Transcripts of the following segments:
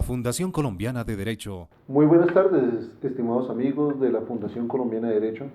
Fundación Colombiana de Derecho. Muy buenas tardes, estimados amigos de la Fundación Colombiana de Derecho.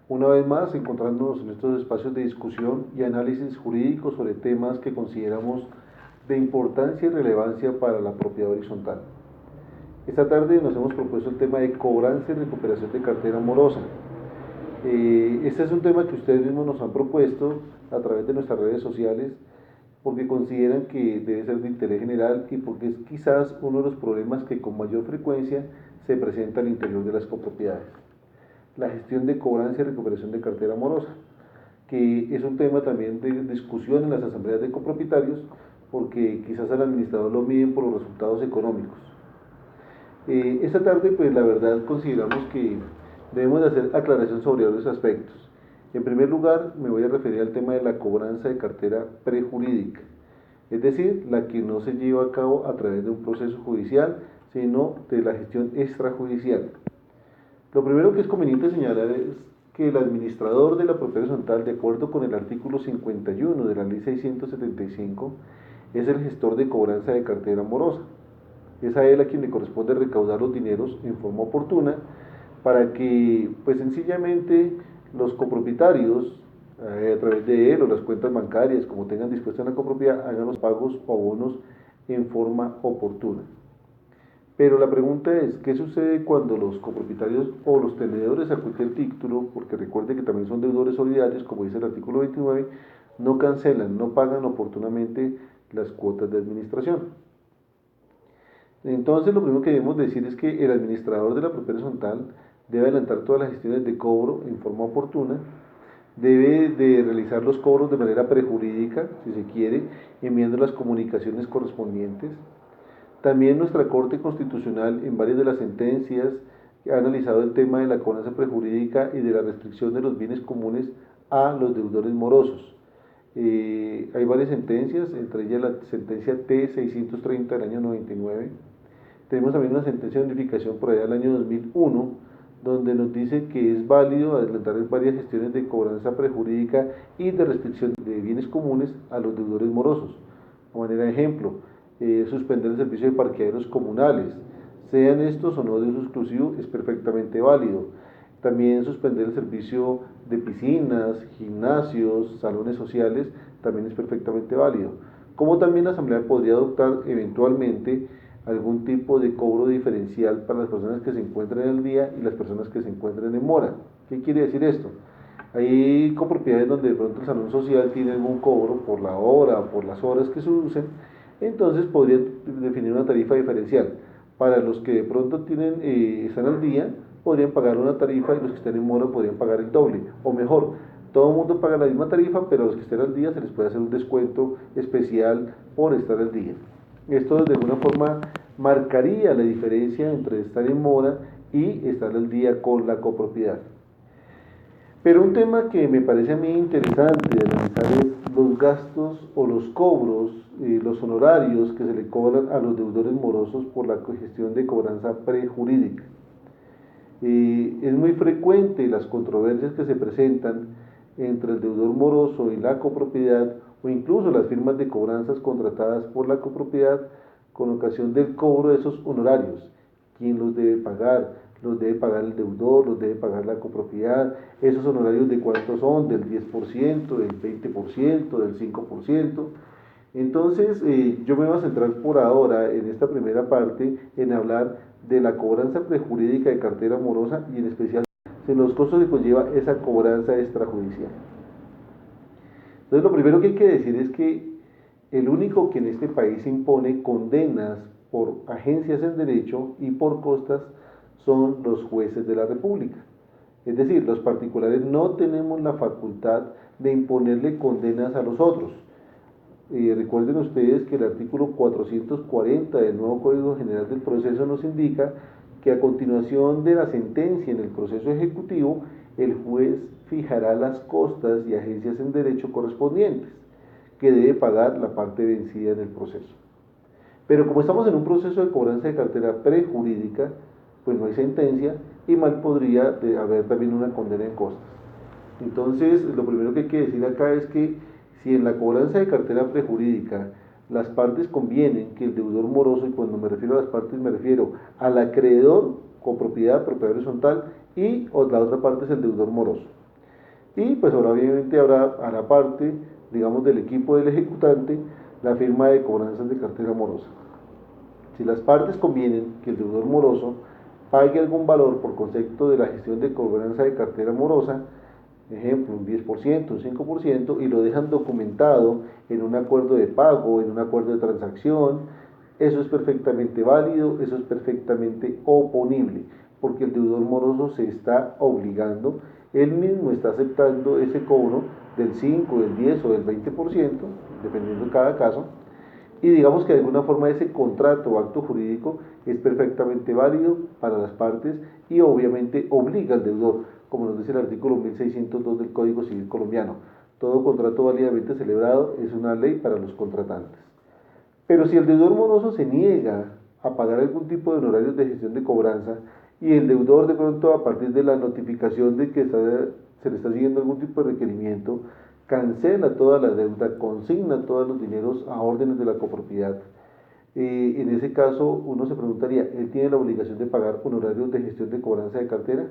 Una vez más, encontrándonos en estos espacios de discusión y análisis jurídico sobre temas que consideramos de importancia y relevancia para la propiedad horizontal. Esta tarde nos hemos propuesto el tema de cobranza y recuperación de cartera morosa. Este es un tema que ustedes mismos nos han propuesto a través de nuestras redes sociales, porque consideran que debe ser de interés general y porque es quizás uno de los problemas que con mayor frecuencia se presenta al interior de las copropiedades. La gestión de cobranza y recuperación de cartera morosa, que es un tema también de discusión en las asambleas de copropietarios, porque quizás al administrador lo miden por los resultados económicos. Esta tarde, pues la verdad consideramos que debemos de hacer aclaración sobre varios aspectos. En primer lugar, me voy a referir al tema de la cobranza de cartera prejurídica, es decir, la que no se lleva a cabo a través de un proceso judicial, sino de la gestión extrajudicial. Lo primero que es conveniente señalar es que el administrador de la propiedad horizontal, de acuerdo con el artículo 51 de la Ley 675, es el gestor de cobranza de cartera morosa. Es a él a quien le corresponde recaudar los dineros en forma oportuna para que, pues sencillamente, los copropietarios, a través de él o las cuentas bancarias, como tengan dispuestas en la copropiedad, hagan los pagos o abonos en forma oportuna. Pero la pregunta es, ¿qué sucede cuando los copropietarios o los tenedores a cualquier título, porque recuerde que también son deudores solidarios, como dice el artículo 29, no cancelan, no pagan oportunamente las cuotas de administración? Entonces, lo primero que debemos decir es que el administrador de la propiedad horizontal debe adelantar todas las gestiones de cobro en forma oportuna, debe de realizar los cobros de manera prejurídica, si se quiere, enviando las comunicaciones correspondientes. También nuestra Corte Constitucional, en varias de las sentencias, ha analizado el tema de la cobranza prejurídica y de la restricción de los bienes comunes a los deudores morosos. Hay varias sentencias, entre ellas la sentencia T630 del año 99. Tenemos también una sentencia de unificación por allá del año 2001, donde nos dice que es válido adelantar varias gestiones de cobranza prejurídica y de restricción de bienes comunes a los deudores morosos. De manera de ejemplo, suspender el servicio de parqueaderos comunales, sean estos o no de uso exclusivo, es perfectamente válido. También suspender el servicio de piscinas, gimnasios, salones sociales, también es perfectamente válido. Como también la Asamblea podría adoptar eventualmente algún tipo de cobro diferencial para las personas que se encuentran en el día y las personas que se encuentran en mora. ¿Qué quiere decir esto? Hay copropiedades donde de pronto el salón social tiene algún cobro por la hora o por las horas que se usen, entonces podrían definir una tarifa diferencial. Para los que de pronto están al día, podrían pagar una tarifa y los que estén en mora podrían pagar el doble, o mejor, todo el mundo paga la misma tarifa, pero a los que estén al día se les puede hacer un descuento especial por estar al día. Esto de alguna forma marcaría la diferencia entre estar en mora y estar al día con la copropiedad. Pero un tema que me parece a mí interesante de analizar es los gastos o los cobros, los honorarios que se le cobran a los deudores morosos por la gestión de cobranza prejurídica. Es muy frecuente las controversias que se presentan entre el deudor moroso y la copropiedad, o incluso las firmas de cobranzas contratadas por la copropiedad con ocasión del cobro de esos honorarios. ¿Quién los debe pagar? ¿Los debe pagar el deudor? ¿Los debe pagar la copropiedad? ¿Esos honorarios de cuántos son? ¿Del 10%, del 20%, del 5%? Entonces, yo me voy a centrar por ahora en esta primera parte en hablar de la cobranza prejurídica de cartera morosa y en especial de los costos que conlleva esa cobranza extrajudicial. Entonces, lo primero que hay que decir es que el único que en este país impone condenas por agencias en derecho y por costas son los jueces de la República. Es decir, los particulares no tenemos la facultad de imponerle condenas a los otros. Recuerden ustedes que el artículo 440 del nuevo Código General del Proceso nos indica que a continuación de la sentencia en el proceso ejecutivo, el juez fijará las costas y agencias en derecho correspondientes, que debe pagar la parte vencida en el proceso. Pero como estamos en un proceso de cobranza de cartera prejurídica, pues no hay sentencia y mal podría haber también una condena en costas. Entonces, lo primero que hay que decir acá es que si en la cobranza de cartera prejurídica las partes convienen que el deudor moroso, y cuando me refiero a las partes me refiero al acreedor con propiedad horizontal y la otra parte es el deudor moroso. Y pues ahora obviamente habrá a la parte, digamos, del equipo del ejecutante, la firma de cobranzas de cartera morosa. Si las partes convienen que el deudor moroso pague algún valor por concepto de la gestión de cobranza de cartera morosa, ejemplo, un 10%, un 5%, y lo dejan documentado en un acuerdo de pago, en un acuerdo de transacción, eso es perfectamente válido, eso es perfectamente oponible, porque el deudor moroso se está obligando, él mismo está aceptando ese cobro del 5, del 10 o del 20%, dependiendo de cada caso, y digamos que de alguna forma ese contrato o acto jurídico es perfectamente válido para las partes y obviamente obliga al deudor, como nos dice el artículo 1602 del Código Civil colombiano. Todo contrato válidamente celebrado es una ley para los contratantes. Pero si el deudor moroso se niega a pagar algún tipo de honorarios de gestión de cobranza y el deudor de pronto a partir de la notificación de que se le está siguiendo algún tipo de requerimiento, cancela toda la deuda, consigna todos los dineros a órdenes de la copropiedad. En ese caso uno se preguntaría, ¿él tiene la obligación de pagar honorarios de gestión de cobranza de cartera?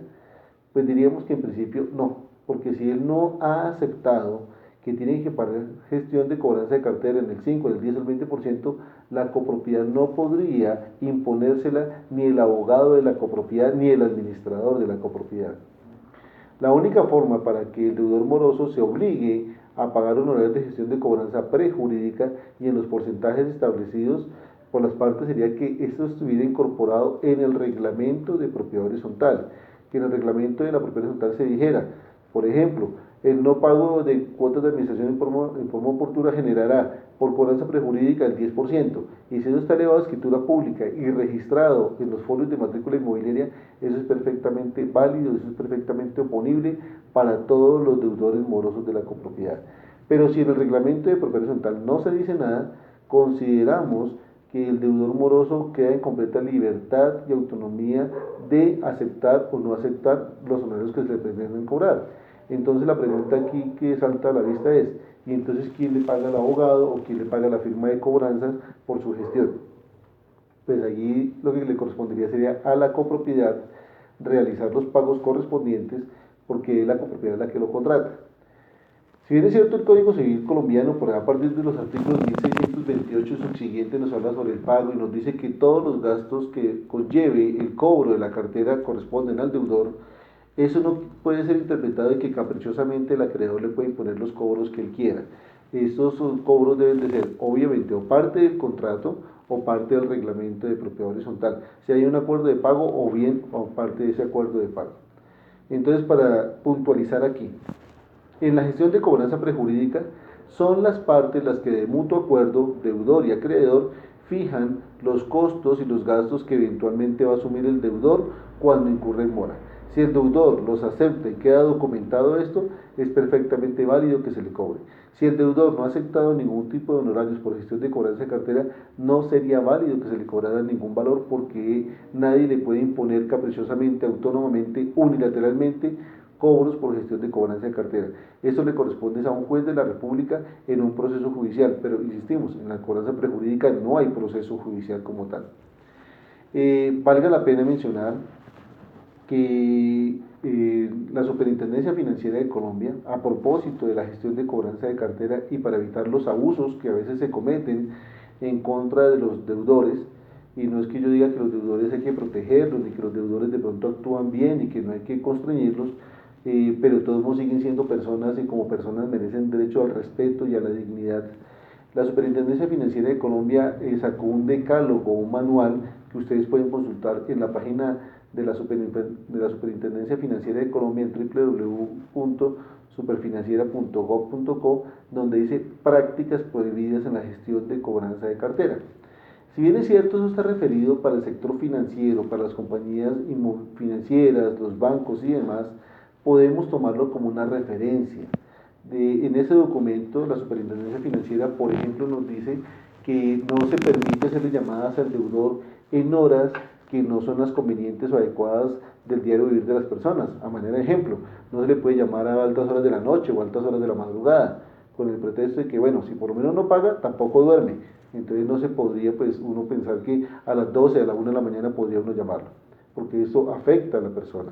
Pues diríamos que en principio no, porque si él no ha aceptado que tiene que pagar gestión de cobranza de cartera en el 5, el 10 o el 20%, la copropiedad no podría imponérsela ni el abogado de la copropiedad ni el administrador de la copropiedad. La única forma para que el deudor moroso se obligue a pagar honorarios de gestión de cobranza prejurídica y en los porcentajes establecidos por las partes sería que esto estuviera incorporado en el reglamento de propiedad horizontal, que en el reglamento de la propiedad horizontal se dijera, por ejemplo, el no pago de cuotas de administración en forma oportuna generará por cobranza prejurídica el 10%, y si eso está elevado a escritura pública y registrado en los folios de matrícula inmobiliaria, eso es perfectamente válido, eso es perfectamente oponible para todos los deudores morosos de la copropiedad. Pero si en el reglamento de propiedad horizontal no se dice nada, consideramos que el deudor moroso queda en completa libertad y autonomía de aceptar o no aceptar los honorarios que se le pretenden cobrar. Entonces la pregunta aquí que salta a la vista es, ¿y entonces quién le paga al abogado o quién le paga la firma de cobranzas por su gestión? Pues allí lo que le correspondería sería a la copropiedad realizar los pagos correspondientes porque es la copropiedad la que lo contrata. Si bien es cierto, el Código Civil colombiano, por a partir de los artículos 1628 y subsiguientes, nos habla sobre el pago y nos dice que todos los gastos que conlleve el cobro de la cartera corresponden al deudor, eso no puede ser interpretado de que caprichosamente el acreedor le puede imponer los cobros que él quiera. Estos cobros deben de ser, obviamente, o parte del contrato o parte del reglamento de propiedad horizontal. Si hay un acuerdo de pago o bien o parte de ese acuerdo de pago. Entonces, para puntualizar aquí, en la gestión de cobranza prejurídica son las partes las que de mutuo acuerdo, deudor y acreedor, fijan los costos y los gastos que eventualmente va a asumir el deudor cuando incurre en mora. Si el deudor los acepta y queda documentado esto, es perfectamente válido que se le cobre. Si el deudor no ha aceptado ningún tipo de honorarios por gestión de cobranza de cartera, no sería válido que se le cobrara ningún valor porque nadie le puede imponer caprichosamente, autónomamente, unilateralmente cobros por gestión de cobranza de cartera. Eso le corresponde a un juez de la República en un proceso judicial, pero insistimos, en la cobranza prejurídica no hay proceso judicial como tal. Valga la pena mencionar que la Superintendencia Financiera de Colombia, a propósito de la gestión de cobranza de cartera y para evitar los abusos que a veces se cometen en contra de los deudores, y no es que yo diga que los deudores hay que protegerlos, ni que los deudores de pronto actúan bien y que no hay que constreñirlos, pero todos modos siguen siendo personas y como personas merecen derecho al respeto y a la dignidad. La Superintendencia Financiera de Colombia sacó un decálogo, un manual que ustedes pueden consultar en la página de la Superintendencia Financiera de Colombia en www.superfinanciera.gov.co, donde dice prácticas prohibidas en la gestión de cobranza de cartera. Si bien es cierto, eso está referido para el sector financiero, para las compañías financieras, los bancos y demás, podemos tomarlo como una referencia. En ese documento, la Superintendencia Financiera, por ejemplo, nos dice que no se permite hacerle llamadas al deudor en horas que no son las convenientes o adecuadas del diario vivir de las personas. A manera de ejemplo, no se le puede llamar a altas horas de la noche o a altas horas de la madrugada, con el pretexto de que, bueno, si por lo menos no paga, tampoco duerme. Entonces no se podría, pues, uno pensar que a las 12, a la 1 de la mañana podría uno llamarlo, porque eso afecta a la persona.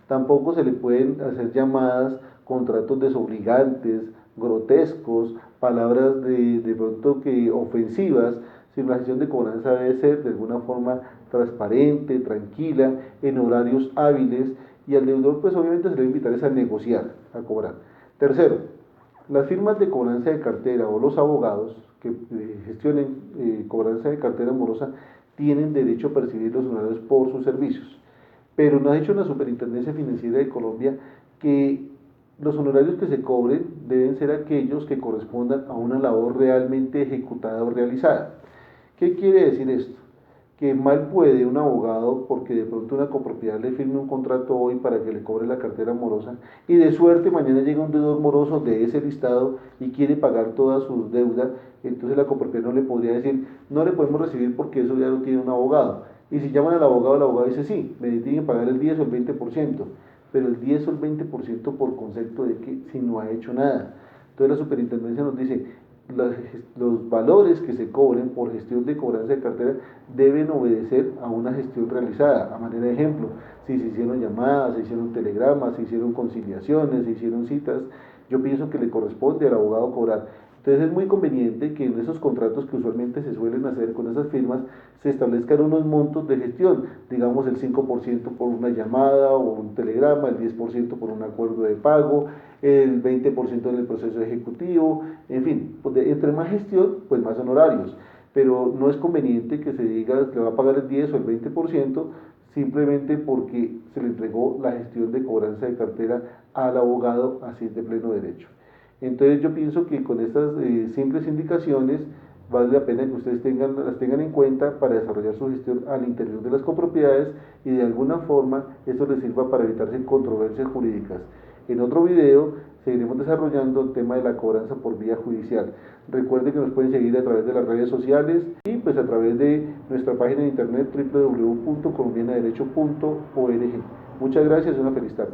Tampoco se le pueden hacer llamadas, contratos desobligantes, grotescos, palabras de pronto que ofensivas, sino la gestión de cobranza debe ser de alguna forma transparente, tranquila, en horarios hábiles, y al deudor pues obviamente se le debe invitar a negociar, a cobrar. Tercero, las firmas de cobranza de cartera o los abogados que gestionen cobranza de cartera morosa tienen derecho a percibir los honorarios por sus servicios. Pero nos ha dicho la Superintendencia Financiera de Colombia que los honorarios que se cobren deben ser aquellos que correspondan a una labor realmente ejecutada o realizada. ¿Qué quiere decir esto? Que mal puede un abogado, porque de pronto una copropiedad le firme un contrato hoy para que le cobre la cartera morosa, y de suerte mañana llega un deudor moroso de ese listado y quiere pagar todas sus deudas, entonces la copropiedad no le podría decir, no le podemos recibir porque eso ya lo tiene un abogado. Y si llaman al abogado, el abogado dice, sí, me tienen que pagar el 10 o el 20%, pero el 10 o el 20% por concepto de que si no ha hecho nada. Entonces la superintendencia nos dice, los valores que se cobren por gestión de cobranza de cartera deben obedecer a una gestión realizada. A manera de ejemplo, si se hicieron llamadas, se hicieron telegramas, se hicieron conciliaciones, se hicieron citas, yo pienso que le corresponde al abogado cobrar. Entonces es muy conveniente que en esos contratos que usualmente se suelen hacer con esas firmas se establezcan unos montos de gestión, digamos el 5% por una llamada o un telegrama, el 10% por un acuerdo de pago, el 20% en el proceso ejecutivo, en fin, entre más gestión, pues más honorarios, pero no es conveniente que se diga que va a pagar el 10 o el 20% simplemente porque se le entregó la gestión de cobranza de cartera al abogado así de pleno derecho. Entonces yo pienso que con estas simples indicaciones vale la pena que ustedes las tengan en cuenta para desarrollar su gestión al interior de las copropiedades y de alguna forma esto les sirva para evitarse controversias jurídicas. En otro video seguiremos desarrollando el tema de la cobranza por vía judicial. Recuerden que nos pueden seguir a través de las redes sociales y pues a través de nuestra página de internet www.colombianaderecho.org. Muchas gracias y una feliz tarde.